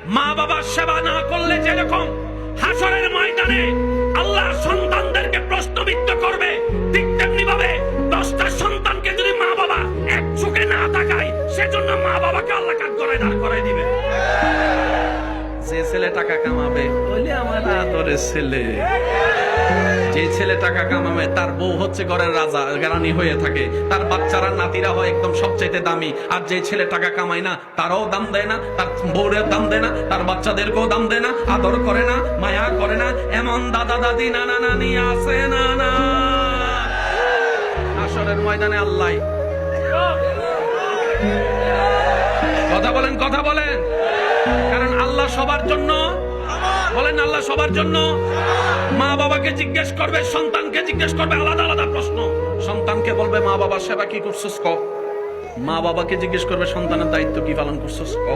মা বাবার সেবা না করলে যেরকম হাসরের ময়দানে আল্লাহ সন্তানদেরকে প্রশ্নবিদ্ধ করবে, ঠিক তেমনি ভাবে 10টা সন্তানকে যদি মা বাবা এক চোখে না তাকায়, সেজন্য মা বাবাকে আল্লাহ কাঠগড়ায় দাঁড় করায় দিবে। যে ছেলে টাকা কামাবে বলে আমার আদরের ছেলে, যে ছেলে টাকা কামাবে তার বউ হচ্ছে ঘরের রাজা রানী হয়ে থাকে, তার বাচ্চারা নাতিরা হয় একদম সবচাইতে দামি। আর যে ছেলে টাকা কামায় না তারাও দাম দেয় না, তার বউরের দাম দেয় না, তার বাচ্চাদেরকেও দাম দেয় না, আদর করে না, মায়া করে না, এমন দাদা দাদি নানা নানি আছে না? না, আসরের ময়দানে আল্লাহ। কথা বলেন, কথা বলেন। কারণ আল্লাহ সবার জন্য, বলেন আল্লাহ সবার জন্য। মা বাবাকে জিজ্ঞেস করবে, সন্তানকে জিজ্ঞেস করবে, আলাদা আলাদা প্রশ্ন। সন্তানকে বলবে মা বাবার সেবা কি করছিস ক, মা বাবাকে জিজ্ঞেস করবে সন্তানের দায়িত্ব কি পালন করছিস ক।